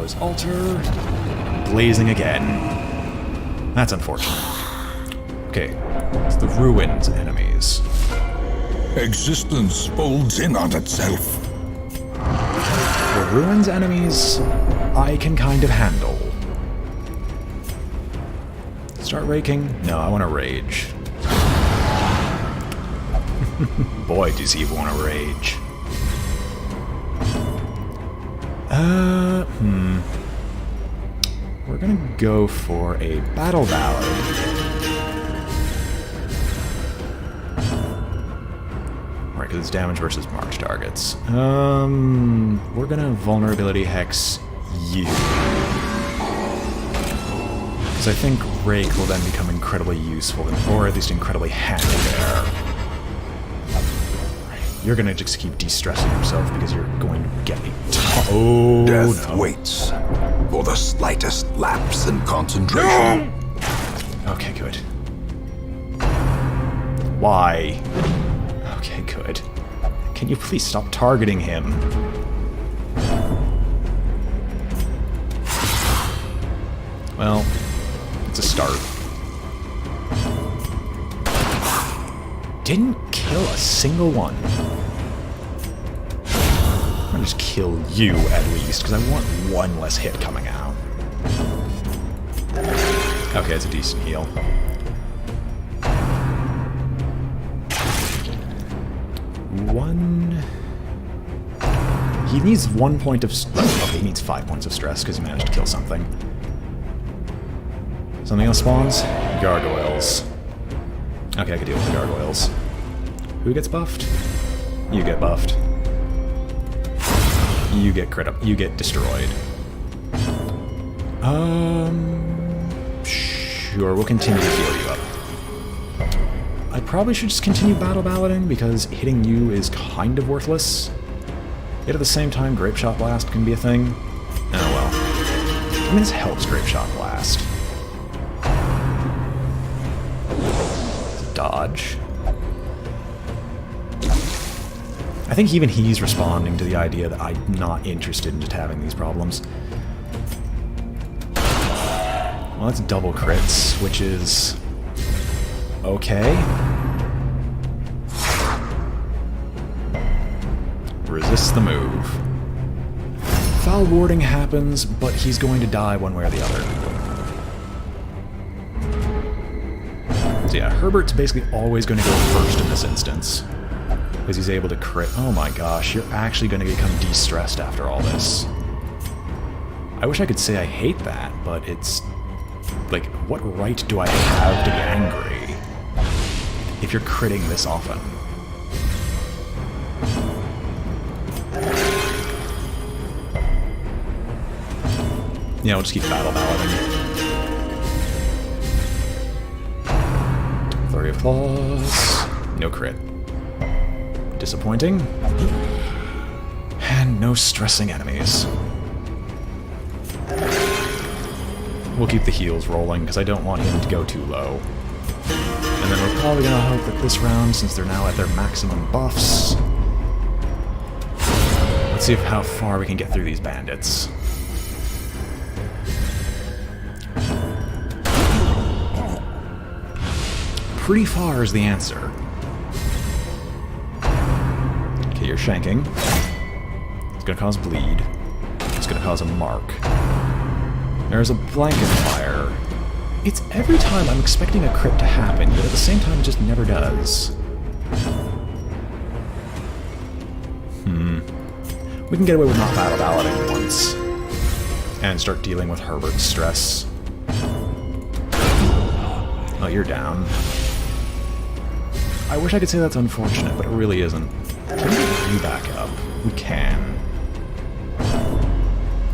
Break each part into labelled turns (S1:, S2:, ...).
S1: goes altar. Blazing again. That's unfortunate. Okay, it's the ruins enemies.
S2: Existence folds in on itself.
S1: The ruins enemies, I can kind of handle. Start raking? No, I want to rage. Boy, does he want to rage. We're gonna go for a battle ballad. Right, because it's damage versus march targets. We're gonna vulnerability hex you. Because I think Rake will then become incredibly useful, or at least incredibly handy there. You're gonna just keep de-stressing yourself because you're going to get a oh,
S2: Death
S1: no.
S2: waits for the slightest lapse in concentration.
S1: Okay, good. Why? Okay, good. Can you please stop targeting him? Well, it's a start. Didn't kill a single one. I'm gonna just kill you at least, because I want one less hit coming out. Okay, it's a decent heal. One... He needs 1 point of... Okay, he needs 5 points of stress because he managed to kill something. Something else spawns? Gargoyles. Okay, I can deal with the gargoyles. Who gets buffed? You get buffed. You get crit up. You get destroyed. Sure, we'll continue to heal you up. I probably should just continue battle ballading because hitting you is kind of worthless. Yet at the same time, Grape Shot Blast can be a thing. Oh well. I mean, this helps Grape Shot Blast. Dodge. I think even he's responding to the idea that I'm not interested in just having these problems. Well, that's double crits, which is... okay. Resist the move. Foul warding happens, but he's going to die one way or the other. So yeah, Herbert's basically always going to go first in this instance. Because he's able to crit. Oh my gosh, you're actually going to become de-stressed after all this. I wish I could say I hate that, but it's... like, what right do I have to be angry if you're critting this often? Yeah, we'll just keep battle ballading. Flurry of Claws. No crit. Disappointing. And no stressing enemies. We'll keep the heals rolling, because I don't want him to go too low. And then we're probably going to hope that this round, since they're now at their maximum buffs... let's see how far we can get through these bandits. Pretty far is the answer. Okay, you're shanking. It's going to cause bleed. It's going to cause a mark. There's a blanket fire. It's every time I'm expecting a crit to happen, but at the same time it just never does. We can get away with not battle ballading once. And start dealing with Herbert's stress. Oh, you're down. I wish I could say that's unfortunate, but it really isn't. Can we get you back up? We can.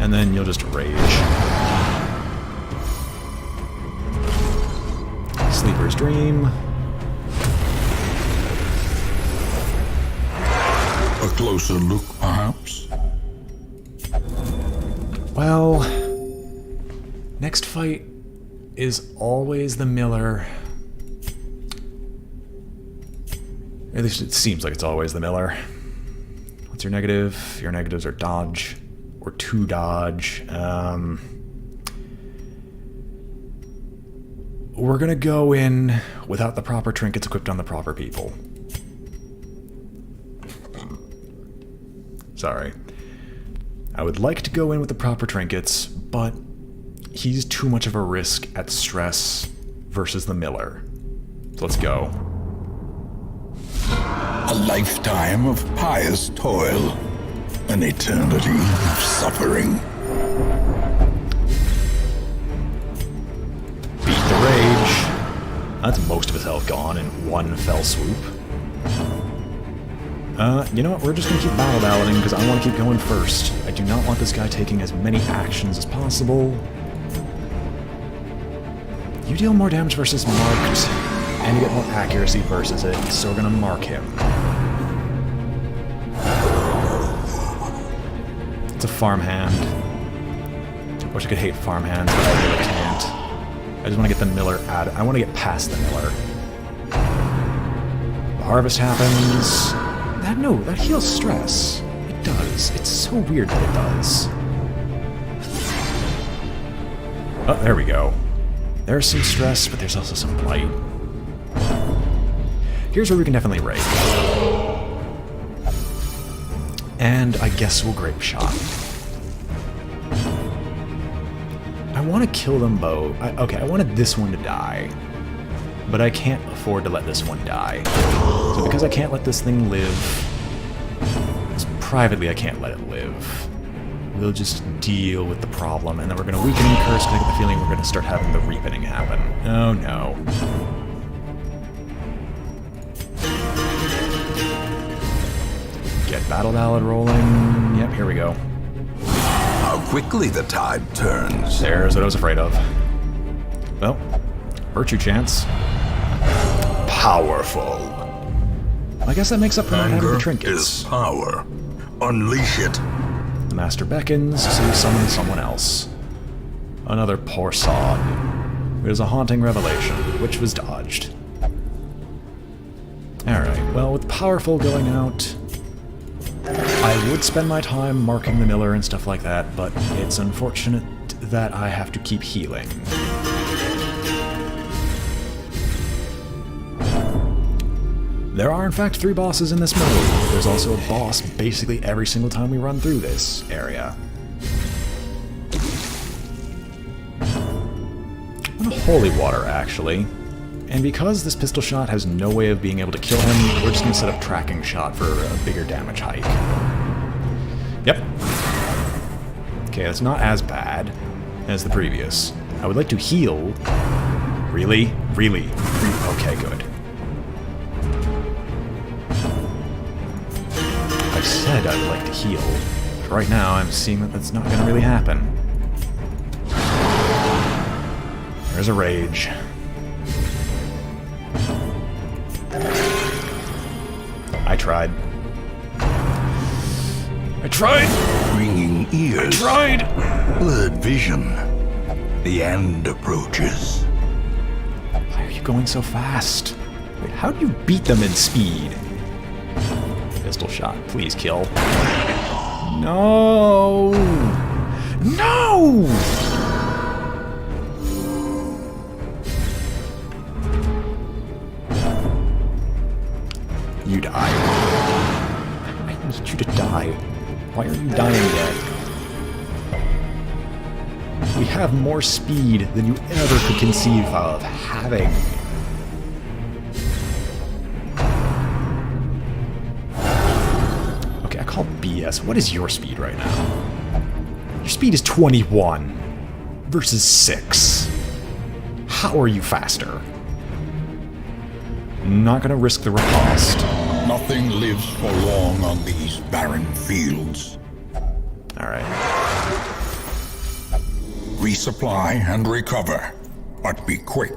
S1: And then you'll just rage. Sleeper's Dream.
S2: A closer look, perhaps?
S1: Well, next fight is always the Miller. At least it seems like it's always the Miller. What's your negative? Your negatives are dodge or 2 dodge. We're gonna go in without the proper trinkets equipped on the proper people. Sorry. I would like to go in with the proper trinkets, but he's too much of a risk at stress versus the Miller. So let's go.
S2: A lifetime of pious toil. An eternity of suffering.
S1: Beat the rage. That's most of his health gone in one fell swoop. You know what? We're just gonna keep battle balloting because I want to keep going first. I do not want this guy taking as many actions as possible. You deal more damage versus marked, and you get more accuracy versus it, so we're gonna mark him. It's a farmhand. I wish I could hate farmhands, but I really can't. I just want to get the Miller out. I want to get past the Miller. The harvest happens. That heals stress. It does. It's so weird that it does. Oh, there we go. There's some stress, but there's also some blight. Here's where we can definitely rake. And I guess we'll grape shot. I want to kill them both. Okay, I wanted this one to die. But I can't afford to let this one die. So because I can't let this thing live, privately I can't let it live. We'll just deal with the problem, and then we're going to weakening curse, because I get the feeling we're going to start having the reapening happen. Oh no. Get Battle Ballad rolling. Yep, here we go.
S2: How quickly the tide turns.
S1: There's what I was afraid of. Well, virtue chance. Powerful. I guess that makes up for not having the trinkets.
S2: Is power. Unleash it.
S1: The master beckons, so you summon someone else. Another poor sod. It is a haunting revelation, which was dodged. Alright, well, with powerful going out, I would spend my time marking the Miller and stuff like that, but it's unfortunate that I have to keep healing. There are in fact 3 bosses in this mode. There's also a boss basically every single time we run through this area. I want a holy water, actually. And because this pistol shot has no way of being able to kill him, we're just going to set up tracking shot for a bigger damage hike. Yep. Okay, that's not as bad as the previous. I would like to heal. Really? Really? Okay, good. I said I'd like to heal. But right now, I'm seeing that that's not going to really happen. There's a rage. I tried. I tried!
S2: Ringing ears.
S1: I tried!
S2: Blurred vision. The end approaches.
S1: Why are you going so fast? Wait, how do you beat them in speed? Pistol shot. Please kill. No! No! You die. I need you to die. Why are you dying yet? We have more speed than you ever could conceive of having. Okay, I call BS. What is your speed right now? Your speed is 21 versus 6. How are you faster? Not gonna risk the riposte.
S2: Nothing lives for long on these barren fields.
S1: Alright.
S2: Resupply and recover, but be quick.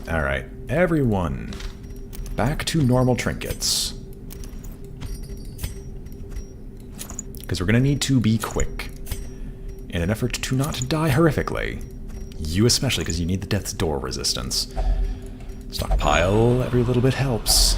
S1: Alright, everyone. Back to normal trinkets. Because we're gonna need to be quick. In an effort to not die horrifically. You especially, because you need the death's door resistance. Stockpile, every little bit helps.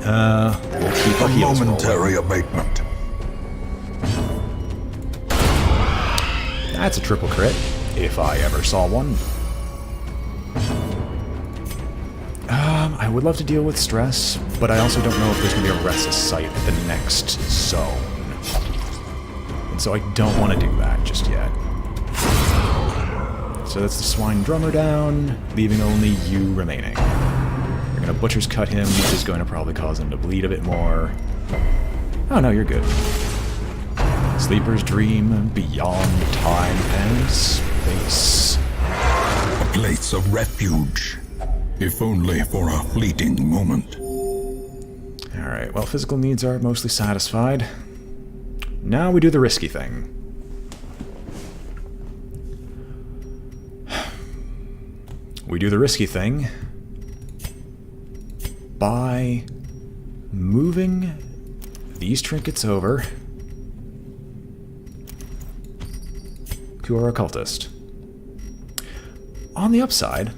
S1: We'll keep our
S2: A
S1: heals
S2: momentary
S1: rolling.
S2: abatement.
S1: That's a triple crit, if I ever saw one. I would love to deal with stress, but I also don't know if there's going to be a restless sight at the next zone. And so I don't want to do that just yet. So that's the swine drummer down, leaving only you remaining. You're going to butcher's cut him, which is going to probably cause him to bleed a bit more. Oh no, you're good. Sleeper's dream beyond time and space.
S2: A place of refuge, if only for a fleeting moment.
S1: Alright, well, physical needs are mostly satisfied. Now we do the risky thing. We do the risky thing by moving these trinkets over to our occultist. On the upside,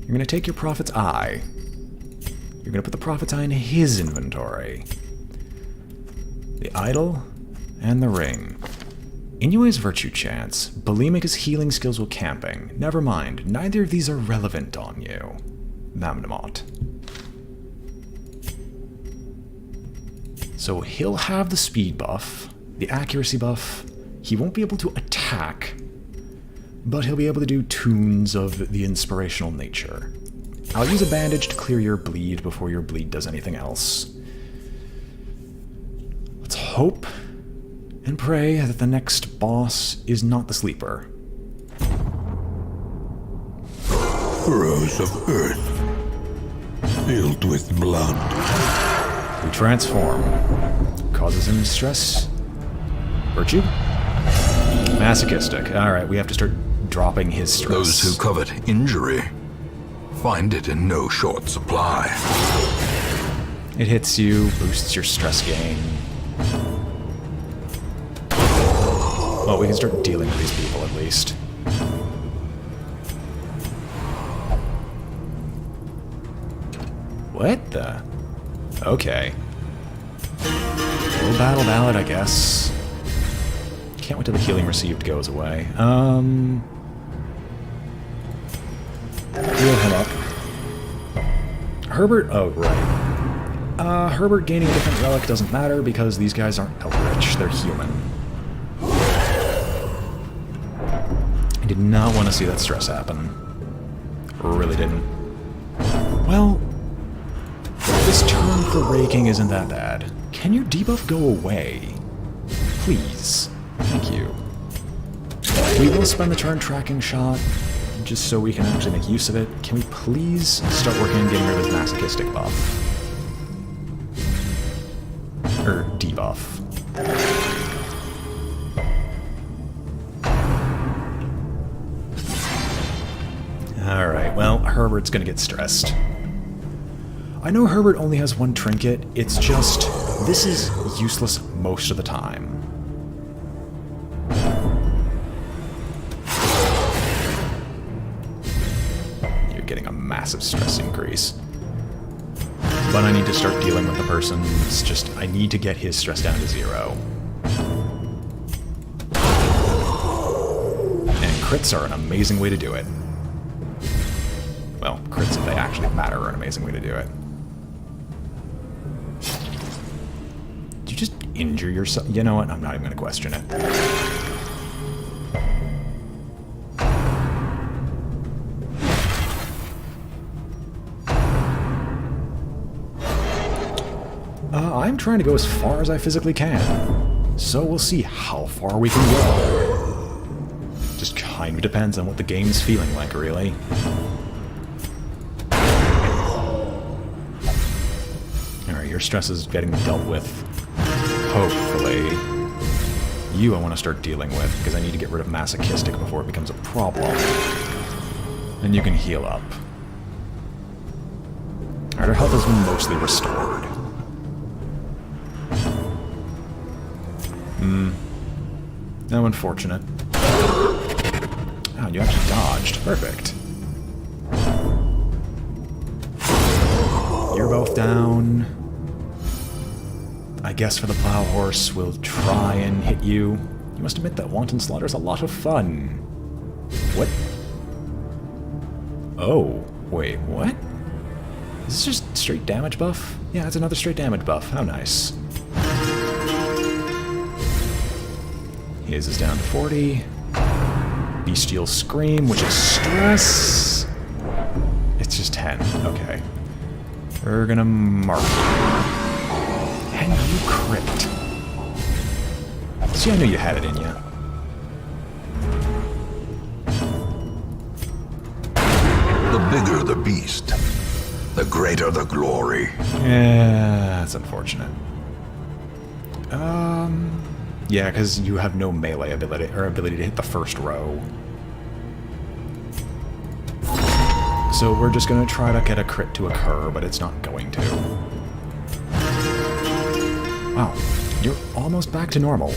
S1: you're going to take your prophet's eye. You're going to put the prophet's eye in his inventory. The idol and the ring. Inue's virtue chance. Bulimic healing skills while camping. Never mind, neither of these are relevant on you. Mamnamot. So he'll have the speed buff, the accuracy buff. He won't be able to attack, but he'll be able to do tunes of the inspirational nature. I'll use a bandage to clear your bleed before your bleed does anything else. Let's hope and pray that the next boss is not the sleeper.
S2: Furrows of earth, filled with blood.
S1: We transform. Causes him stress. Virtue? Masochistic. Alright, we have to start dropping his stress.
S2: Those who covet injury find it in no short supply.
S1: It hits you, boosts your stress gain. Well, we can start dealing with these people at least. What the? Okay. Little battle ballad, I guess. Can't wait till the healing received goes away. Heal him up. Herbert, oh, right. Herbert gaining a different relic doesn't matter because these guys aren't eldritch, they're human. I did not want to see that stress happen. Really didn't. Well, this turn for raking isn't that bad. Can your debuff go away? Please. Thank you. We will spend the turn tracking shot, just so we can actually make use of it. Can we please start working on getting rid of this masochistic buff? Or debuff. Alright, well, Herbert's gonna get stressed. I know Herbert only has one trinket, it's just, this is useless most of the time. You're getting a massive stress increase. But I need to start dealing with the person, it's just, I need to get his stress down to 0. And crits are an amazing way to do it. Well, crits, if they actually matter, are an amazing way to do it. Did you just injure yourself? You know what? I'm not even going to question it. I'm trying to go as far as I physically can. So we'll see how far we can go. Just kind of depends on what the game's feeling like, really. Your stress is getting dealt with, hopefully. You I want to start dealing with, because I need to get rid of masochistic before it becomes a problem. And you can heal up. Alright, our health is mostly restored. How unfortunate. Oh, you actually dodged. Perfect. both down. I guess for the plow horse, we'll try and hit you. You must admit that wanton slaughter is a lot of fun. What? Oh, wait, what? Is this just straight damage buff? Yeah, it's another straight damage buff. How nice. His is down to 40. Bestial Scream, which is stress. It's just 10. Okay. We're gonna mark it. And you crit. See, I knew you had it in you.
S2: The bigger the beast, the greater the glory.
S1: Yeah, that's unfortunate. Yeah, because you have no melee ability or ability to hit the first row. So we're just gonna try to get a crit to occur, but it's not going to. Wow, you're almost back to normal.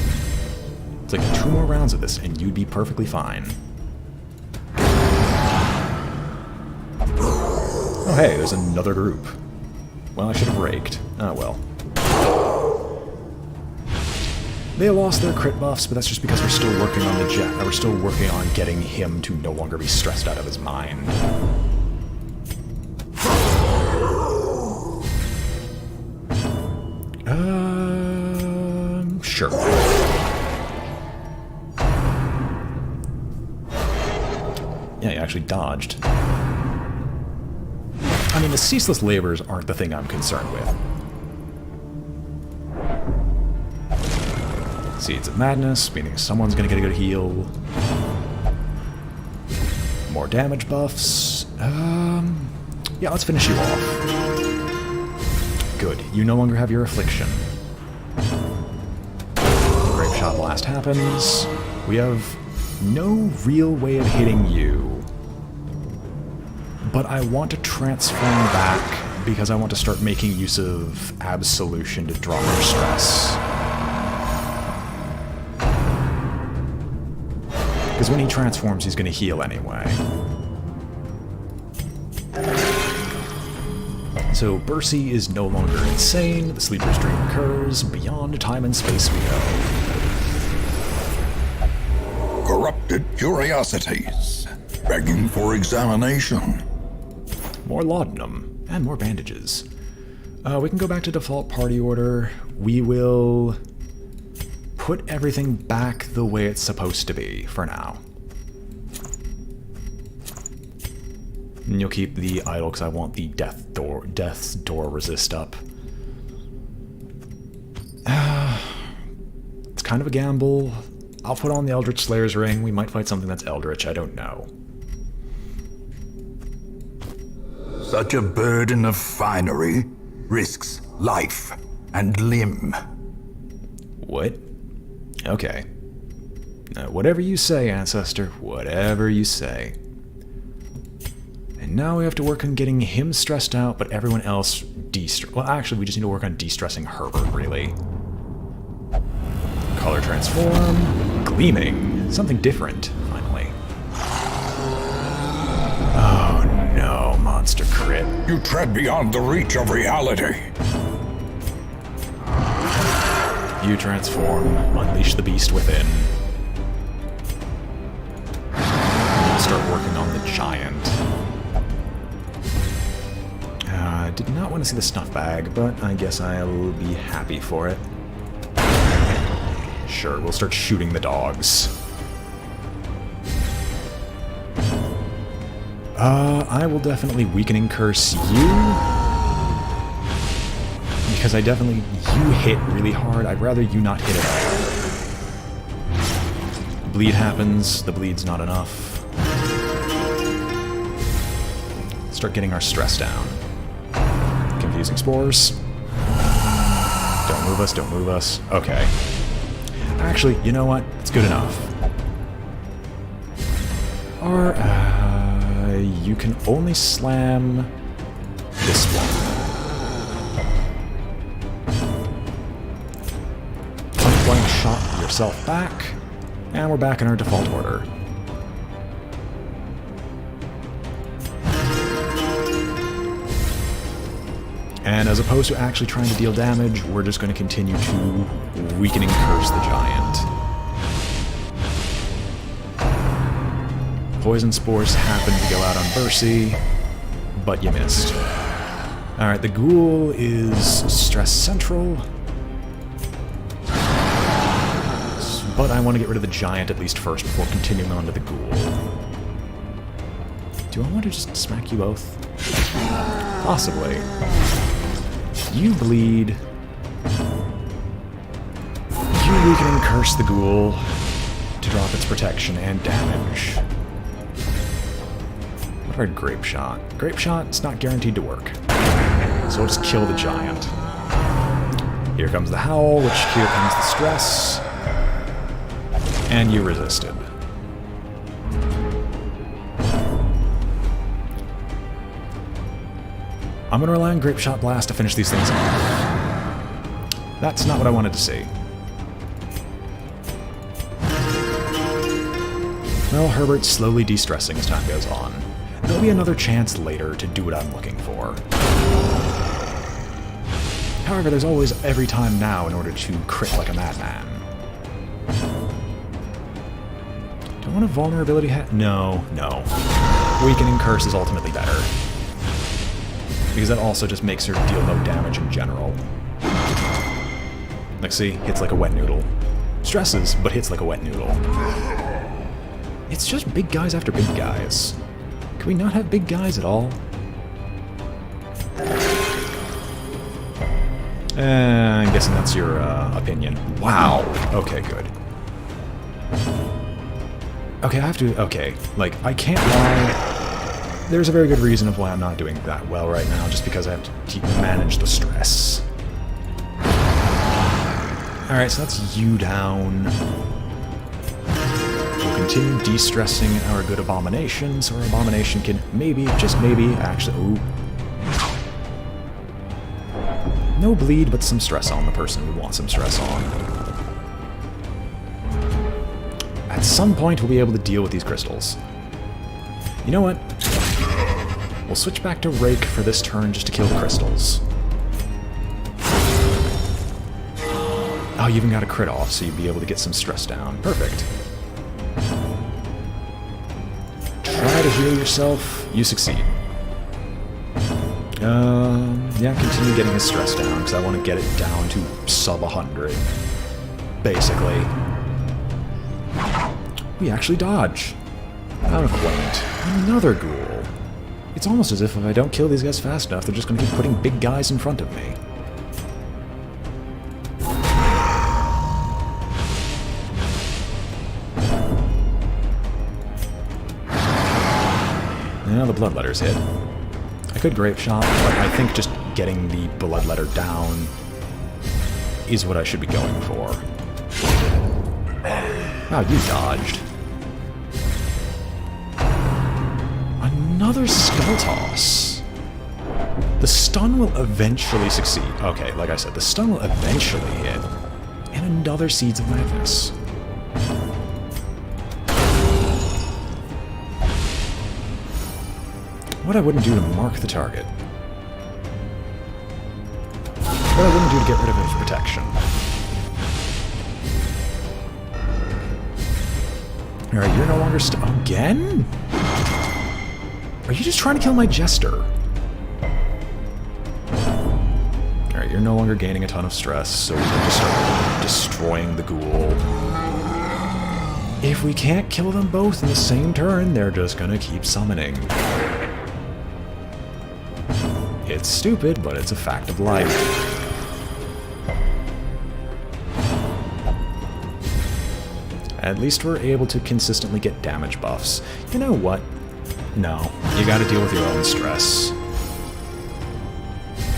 S1: It's like 2 more rounds of this, and you'd be perfectly fine. Oh hey, there's another group. Well, I should have raked. Oh well. They lost their crit buffs, but that's just because we're still working on the jet. We're still working on getting him to no longer be stressed out of his mind. Sure. Yeah, you actually dodged. I mean, the ceaseless labors aren't the thing I'm concerned with. Seeds of Madness, meaning someone's gonna get a good heal. More damage buffs. Yeah, let's finish you off. Good, you no longer have your affliction. Grape Shot Blast happens. We have no real way of hitting you. But I want to transform back because I want to start making use of Absolution to drop your stress. Because when he transforms, he's going to heal anyway. So Bercy is no longer insane, the Sleeper's Dream occurs, beyond time and space we go.
S2: Corrupted curiosities, begging for examination.
S1: More laudanum, and more bandages. We can go back to default party order. We will put everything back the way it's supposed to be for now. And you'll keep the idol because I want the death's door resist up. It's kind of a gamble. I'll put on the Eldritch Slayer's Ring. We might fight something that's Eldritch, I don't know.
S2: Such a burden of finery risks life and limb.
S1: What? Okay. Whatever you say, Ancestor. Whatever you say. And now we have to work on getting him stressed out, but everyone else de-stressed. Well, actually, we just need to work on de-stressing Herbert, really. Color transform. Gleaming. Something different, finally. Oh no, monster crit.
S2: You tread beyond the reach of reality.
S1: You transform. Unleash the beast within. Start working on the giant. I did not want to see the snuff bag, but I guess I'll be happy for it. Sure, we'll start shooting the dogs. I will definitely Weakening Curse you. Because you hit really hard. I'd rather you not hit at all. Bleed happens. The bleed's not enough. Start getting our stress down. Confusing Spores. Don't move us, don't move us. Okay. Actually, you know what? It's good enough. Or, you can only slam this one. Point-blank shot yourself back, and we're back in our default order. And as opposed to actually trying to deal damage, we're just going to continue to Weakening Curse the Giant. Poison Spores happened to go out on Bercy, but you missed. Alright, the Ghoul is Stress Central. But I want to get rid of the Giant at least first before continuing on to the Ghoul. Do I want to just smack you both? Possibly. You bleed. You Weaken and Curse the Ghoul to drop its protection and damage. What about Grape Shot? Grape Shot is not guaranteed to work. So we'll just kill the Giant. Here comes the Howl, which here comes the Stress. And you resisted. I'm going to rely on Grape Shot Blast to finish these things off. That's not what I wanted to see. Well, Herbert's slowly de-stressing as time goes on. There'll be another chance later to do what I'm looking for. However, there's always every time now in order to crit like a madman. Do I want a vulnerability hat? No. Weakening Curse is ultimately better. Because that also just makes her deal no damage in general. Like, see? Hits like a wet noodle. Stresses, but hits like a wet noodle. It's just big guys after big guys. Can we not have big guys at all? I'm guessing that's your opinion. Wow. Okay, good. Okay, I have to... Okay, like, I can't lie. There's a very good reason of why I'm not doing that well right now, just because I have to manage the stress. Alright, so that's you down. We'll continue de-stressing our good Abomination, so our Abomination can maybe, just maybe, actually... Ooh. No bleed, but some stress on the person we want some stress on. At some point, we'll be able to deal with these crystals. You know what? We'll switch back to Rake for this turn just to kill the crystals. Oh, you even got a crit off, so you'd be able to get some stress down. Perfect. Try to heal yourself. You succeed. Yeah, continue getting his stress down, because I want to get it down to sub 100. Basically. We actually dodge. How quaint. Another ghoul. It's almost as if I don't kill these guys fast enough, they're just going to keep putting big guys in front of me. Now the Bloodletter's hit. I could Grape Shot, but I think just getting the Bloodletter down is what I should be going for. Wow, you dodged. Another Skull Toss. The stun will eventually succeed. Okay, like I said, the stun will eventually hit. And another Seeds of Madness. What I wouldn't do to mark the target. What I wouldn't do to get rid of its protection. Alright, you're no longer again? Are you just trying to kill my Jester? Alright, you're no longer gaining a ton of stress, so we can just start destroying the ghoul. If we can't kill them both in the same turn, they're just gonna keep summoning. It's stupid, but it's a fact of life. At least we're able to consistently get damage buffs. You know what? No, you gotta deal with your own stress.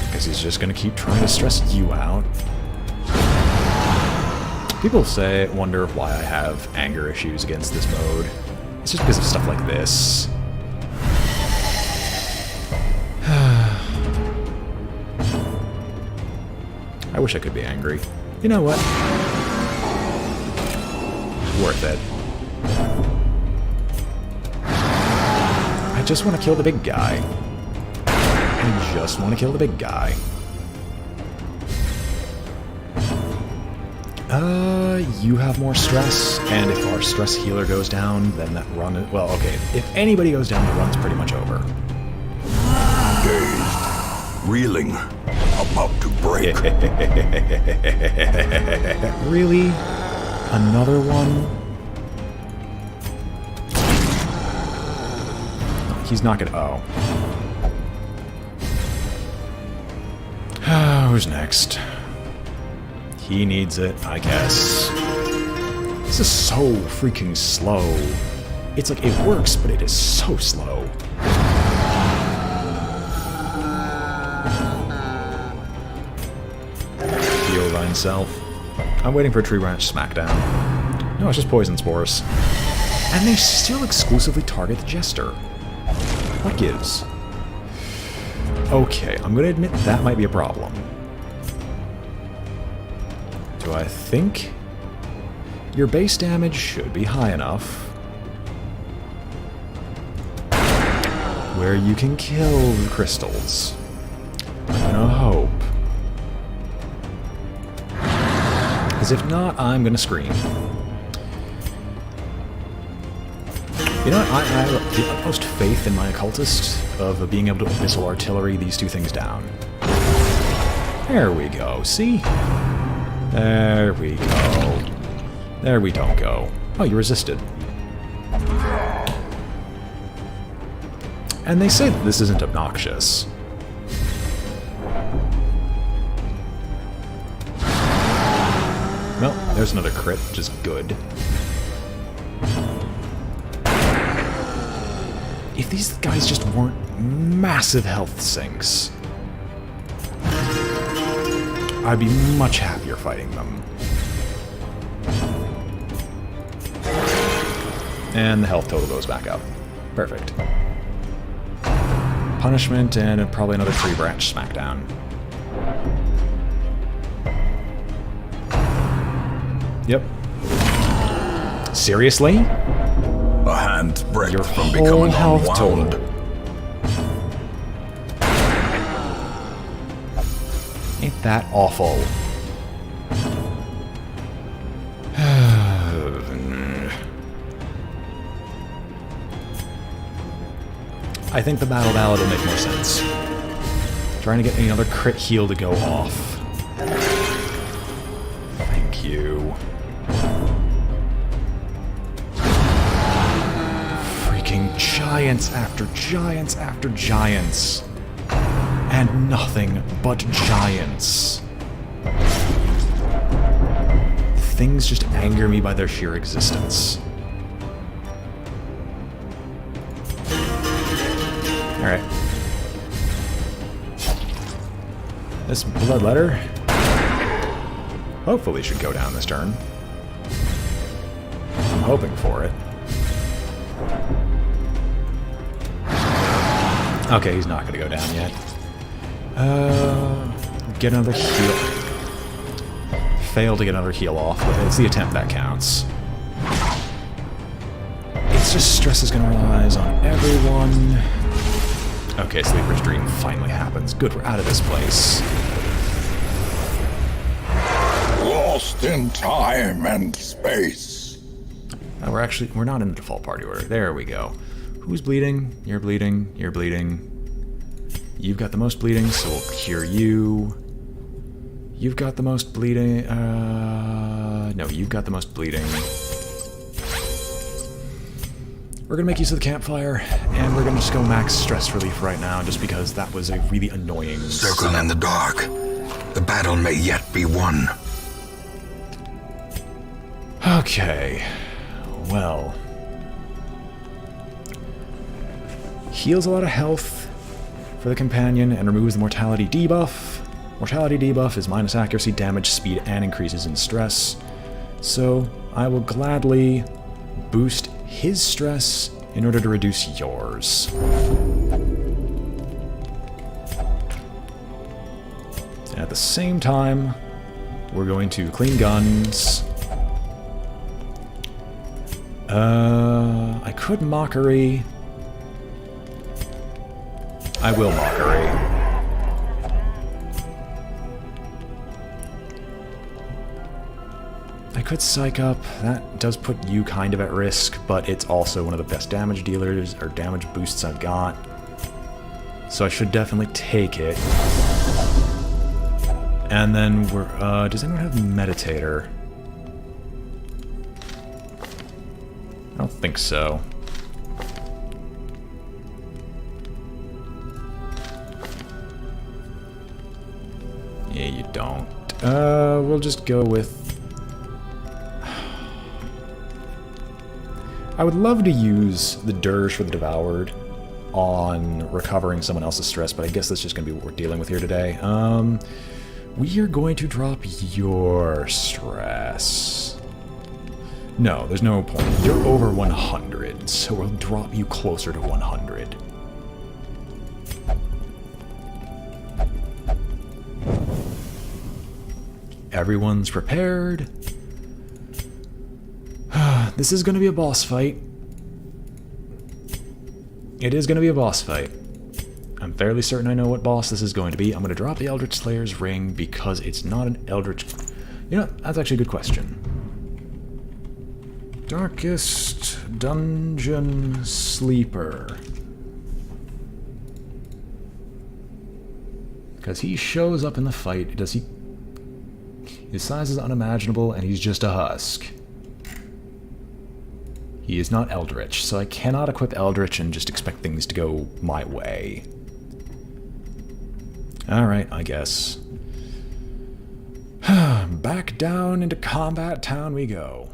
S1: Because he's just gonna keep trying to stress you out. People wonder why I have anger issues against this mode. It's just because of stuff like this. I wish I could be angry. You know what? Worth it. I just want to kill the big guy. I just want to kill the big guy. You have more stress, and if our stress healer goes down, then that run is... Well, okay, if anybody goes down, the run's pretty much over.
S2: Dazed, reeling, about to break.
S1: Really? Another one? He's not gonna... Oh. Who's next? He needs it, I guess. This is so freaking slow. It's like, it works, but it is so slow. Heal thyself. I'm waiting for a tree branch smackdown. No, it's just poison spores. And they still exclusively target the Jester. What gives? Okay, I'm gonna admit that might be a problem. Do I think your base damage should be high enough where you can kill the crystals? I'm gonna hope. Because if not, I'm gonna scream. You know what? I have the utmost faith in my occultist of being able to abyssal artillery these two things down. There we go, see? There we go. There we don't go. Oh, you resisted. And they say that this isn't obnoxious. Well, there's another crit, which is good. If these guys just weren't massive health sinks, I'd be much happier fighting them. And the health total goes back up. Perfect. Punishment and probably another tree branch smackdown. Yep. Seriously?
S2: A hand's breadth
S1: Your
S2: from
S1: whole
S2: becoming
S1: health
S2: unwound.
S1: total. Ain't that awful? I think the Battle Ballad will make more sense. Trying to get another crit heal to go off. Thank you. Freaking giants after giants after giants. And nothing but giants. Things just anger me by their sheer existence. Alright. This bloodletter hopefully should go down this turn. I'm hoping for it. Okay, he's not going to go down yet. Get another heal. Fail to get another heal off, but it's the attempt that counts. It's just stress is going to rise on everyone. Okay, Sleeper's Dream finally happens. Good, we're out of this place.
S2: Lost in time and space.
S1: We're not in the default party order. There we go. Who's bleeding? You're bleeding. You're bleeding. You've got the most bleeding, so we'll cure you. You've got the most bleeding. No, you've got the most bleeding. We're gonna make use of the campfire, and we're gonna just go max stress relief right now, just because that was a really annoying...
S2: Circle in the dark. The battle may yet be won.
S1: Okay. Well. Heals a lot of health for the companion and removes the mortality debuff. Mortality debuff is minus accuracy, damage, speed, and increases in stress. So I will gladly boost his stress in order to reduce yours. And at the same time, we're going to clean guns. I could mockery. I will mockery. I could psych up. That does put you kind of at risk, but it's also one of the best damage dealers, or damage boosts I've got. So I should definitely take it. And then we're, does anyone have Meditator? I don't think so. Yeah, you don't. We'll just go with... I would love to use the Dirge for the Devoured on recovering someone else's stress, but I guess that's just going to be what we're dealing with here today. We are going to drop your stress. No, there's no point. You're over 100, so we'll drop you closer to 100. Everyone's prepared. This is going to be a boss fight. It is going to be a boss fight. I'm fairly certain I know what boss this is going to be. I'm going to drop the Eldritch Slayer's ring because it's not an Eldritch... You know, that's actually a good question. Darkest Dungeon Sleeper. Because he shows up in the fight. Does he... His size is unimaginable, and he's just a husk. He is not Eldritch, so I cannot equip Eldritch and just expect things to go my way. Alright, I guess. Back down into Combat Town we go.